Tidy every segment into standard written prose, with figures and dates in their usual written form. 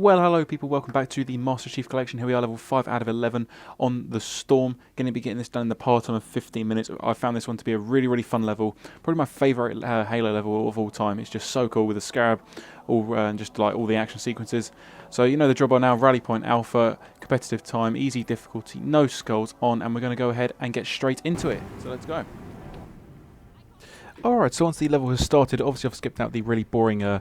Well, hello people, welcome back to the Master Chief Collection. Here we are, level 5 out of 11 on the Storm. Going to be getting this done in the part time of 15 minutes. I found this one to be a really fun level. Probably my favourite Halo level of all time. It's just so cool with the Scarab, and just like all the action sequences. So you know the job by now, Rally Point Alpha, competitive time, easy difficulty, no skulls on, and we're going to go ahead and get straight into it. So let's go. Alright, so once the level has started, obviously I've skipped out the really boring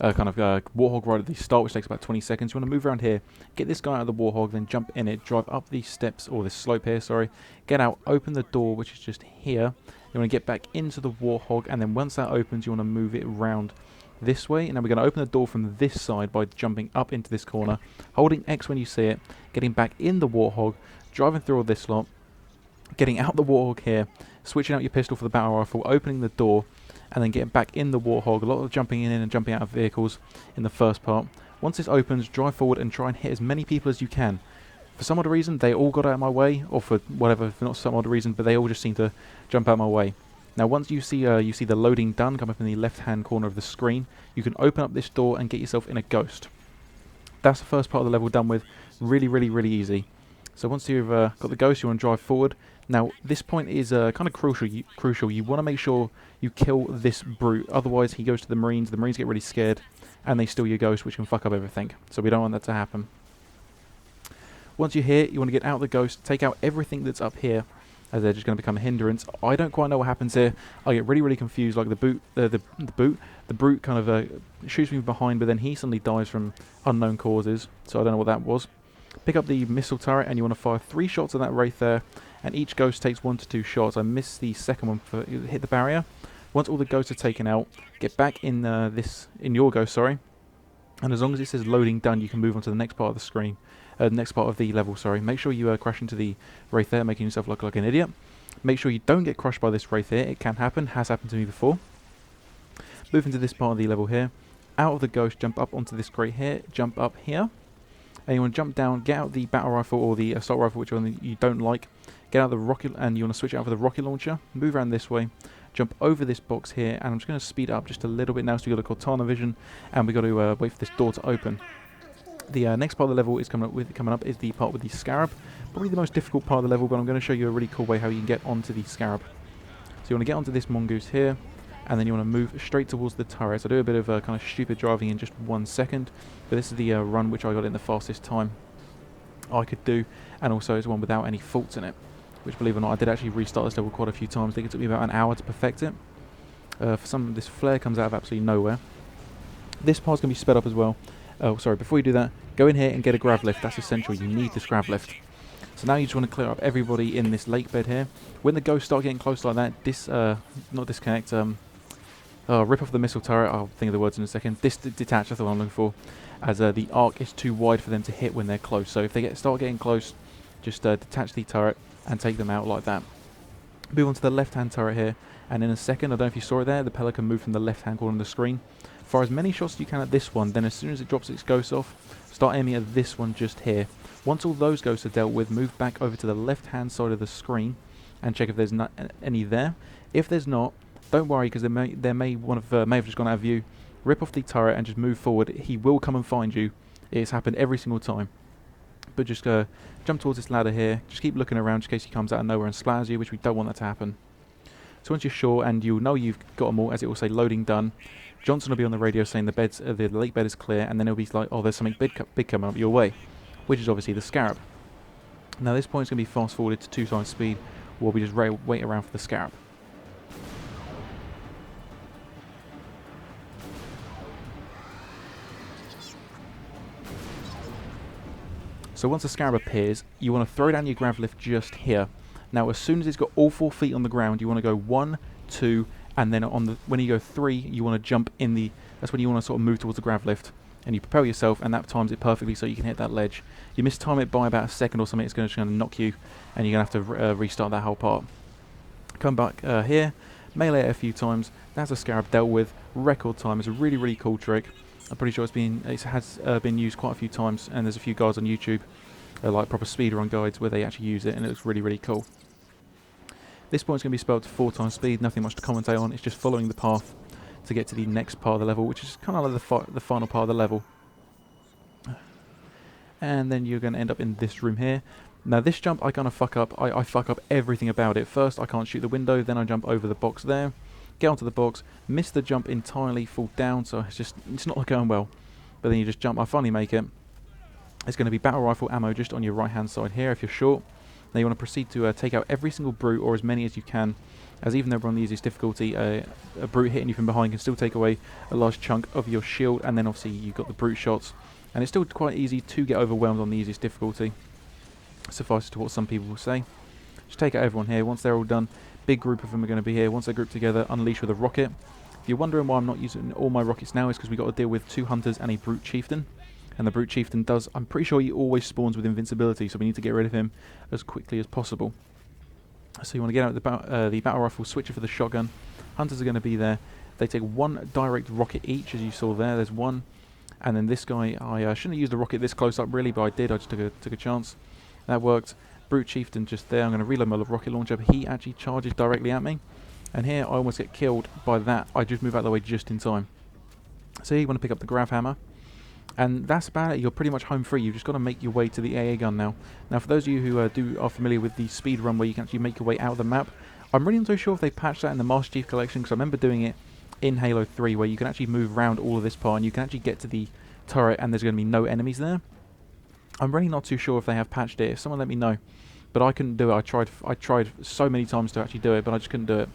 Warthog right at the start, which takes about 20 seconds. You want to move around here, get this guy out of the Warthog, then jump in it, drive up these steps, or this slope here, sorry. Get out, open the door, which is just here. You want to get back into the Warthog, and then once that opens, you want to move it around this way. And then we're going to open the door from this side by jumping up into this corner, holding X when you see it, getting back in the Warthog, driving through all this lot, getting out the Warthog here, switching out your pistol for the battle rifle, opening the door, and then getting back in the Warthog. A lot of jumping in and jumping out of vehicles in the first part. Once this opens, drive forward and try and hit as many people as you can. For some odd reason, they all got out of my way, or for whatever, for not some odd reason, but they all just seem to jump out of my way. Now once you see the loading done, come up in the left-hand corner of the screen, you can open up this door and get yourself in a ghost. That's the first part of the level done with. Really easy. So once you've got the ghost, you want to drive forward. Now this point is kind of crucial. You want to make sure you kill this brute, otherwise he goes to the Marines. The Marines get really scared, and they steal your ghost, which can fuck up everything. So we don't want that to happen. Once you're here, you want to get out the ghost, take out everything that's up here, as they're just going to become a hindrance. I don't quite know what happens here. I get really confused. Like the brute kind of shoots me from behind, but then he suddenly dies from unknown causes. So I don't know what that was. Pick up the missile turret, and you want to fire 3 shots at that wraith there, and each ghost takes 1 to 2 shots. I missed the second one for hit the barrier. Once all the ghosts are taken out, get back in your ghost, sorry. And as long as it says loading done, you can move on to the next part of the screen, next part of the level. Sorry. Make sure you crash into the wraith there, making yourself look like an idiot. Make sure you don't get crushed by this wraith here. It can happen. Has happened to me before. Move into this part of the level here. Out of the ghost, jump up onto this crate here. Jump up here. And you want to jump down, get out the battle rifle or the assault rifle, which one you don't like. Get out the rocket, and you want to switch it out for the rocket launcher. Move around this way, jump over this box here, and I'm just going to speed up just a little bit now. So we got a Cortana vision, and we got to wait for this door to open. The next part of the level is coming up is the part with the Scarab. Probably the most difficult part of the level, but I'm going to show you a really cool way how you can get onto the Scarab. So you want to get onto this mongoose here, and then you want to move straight towards the turret. So I do a bit of kind of stupid driving in just 1 second, but this is the run which I got in the fastest time I could do, and also it's one without any faults in it, which, believe it or not, I did actually restart this level quite a few times. I think it took me about an hour to perfect it. For some, this flare comes out of absolutely nowhere. This part's going to be sped up as well. Oh, sorry, before you do that, go in here and get a grav lift. That's essential. You need this grav lift. So now you just want to clear up everybody in this lake bed here. When the ghosts start getting close like that, not disconnect, rip off the missile turret. I'll think of the words in a second. Detach, that's the one I'm looking for, as the arc is too wide for them to hit when they're close. So if they start getting close, just detach the turret and take them out like that. Move on to the left-hand turret here, and in a second, I don't know if you saw it there, the Pelican moved from the left-hand corner of the screen. Fire as many shots as you can at this one, then as soon as it drops its ghosts off, start aiming at this one just here. Once all those ghosts are dealt with, move back over to the left-hand side of the screen and check if there's not any there. If there's not, don't worry, because may have just gone out of view. Rip off the turret and just move forward. He will come and find you. It's happened every single time. But just jump towards this ladder here. Just keep looking around just in case he comes out of nowhere and splatters you, which we don't want that to happen. So once you're sure and you know you've got them all, as it will say loading done, Johnson will be on the radio saying the lake bed is clear, and then he'll be like, oh, there's something big coming up your way, which is obviously the Scarab. Now this point is going to be fast forwarded to 2 times speed, while we just wait around for the Scarab. So once the Scarab appears, you want to throw down your grav lift just here. Now as soon as it's got all 4 feet on the ground, you want to go 1, 2, and then when you go 3, you want to jump in that's when you want to sort of move towards the grav lift. And you propel yourself, and that times it perfectly so you can hit that ledge. You mistime it by about a second or something, it's going to knock you, and you're going to have to restart that whole part. Come back here, melee it a few times. That's the Scarab dealt with. Record time. It's a really cool trick. I'm pretty sure it has been used quite a few times, and there's a few guys on YouTube, like proper speedrun guides, where they actually use it, and it looks really cool. This point's going to be spelled to 4 times speed, nothing much to commentate on. It's just following the path to get to the next part of the level, which is kind of like the final part of the level. and then you're going to end up in this room here. Now this jump I kind of fuck up. I fuck up everything about it. First I can't shoot the window, then I jump over the box there, get onto the box, miss the jump entirely, fall down, so it's not going well. But then you just jump, I finally make it. It's going to be battle rifle ammo just on your right hand side here if you're short. Now you want to proceed to take out every single brute, or as many as you can, as even though we're on the easiest difficulty, a brute hitting you from behind can still take away a large chunk of your shield, and then obviously you've got the brute shots, and it's still quite easy to get overwhelmed on the easiest difficulty. Suffice to what some people will say. Just take out everyone here. Once they're all done, big group of them are going to be here. Once they're grouped together, unleash with a rocket. If you're wondering why I'm not using all my rockets now, it's because we've got to deal with 2 hunters and a brute chieftain. And the brute chieftain does, I'm pretty sure he always spawns with invincibility, so we need to get rid of him as quickly as possible. So you want to get out the battle rifle, switch it for the shotgun. Hunters are going to be there. They take 1 direct rocket each, as you saw there. There's 1. And then this guy, I shouldn't have used the rocket this close up really, but I did. I just took a chance. That worked. Brute chieftain just there. I'm going to reload my rocket launcher, but he actually charges directly at me. And here I almost get killed by that. I just move out of the way just in time. So here you want to pick up the grav hammer. And that's about it. You're pretty much home free. You've just got to make your way to the AA gun now. Now, for those of you who are familiar with the speed run where you can actually make your way out of the map, I'm really not so sure if they patched that in the Master Chief Collection, because I remember doing it in Halo 3 where you can actually move around all of this part and you can actually get to the turret and there's going to be no enemies there. I'm really not too sure if they have patched it. If someone let me know. But I couldn't do it. I tried so many times to actually do it, but I just couldn't do it.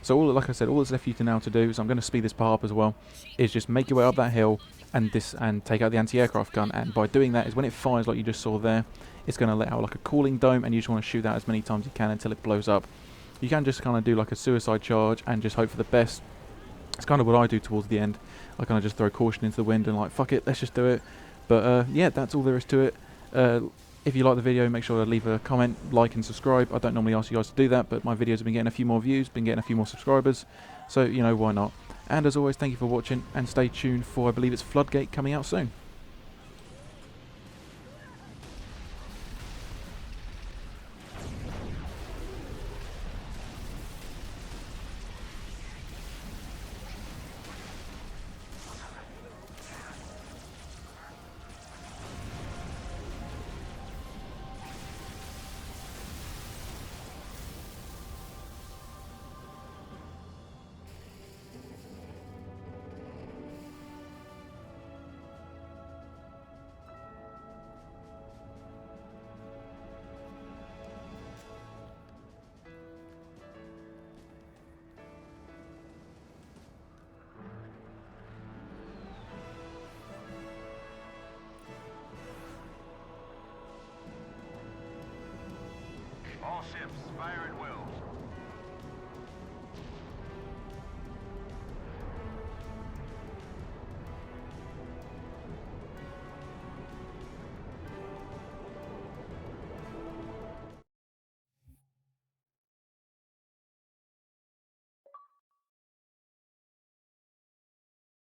So like I said, all that's left for you to now to do is I'm going to speed this part up as well. Is just make your way up that hill and take out the anti-aircraft gun. And by doing that, is when it fires like you just saw there, it's going to let out like a cooling dome, and you just want to shoot that as many times as you can until it blows up. You can just kind of do like a suicide charge and just hope for the best. It's kind of what I do towards the end. I kind of just throw caution into the wind and like, fuck it, let's just do it. But yeah, that's all there is to it. If you like the video, make sure to leave a comment, like and subscribe. I don't normally ask you guys to do that, but my videos have been getting a few more views, been getting a few more subscribers. So, you know, why not? And as always, thank you for watching, and stay tuned for, I believe it's Floodgate coming out soon. All ships, fire at will.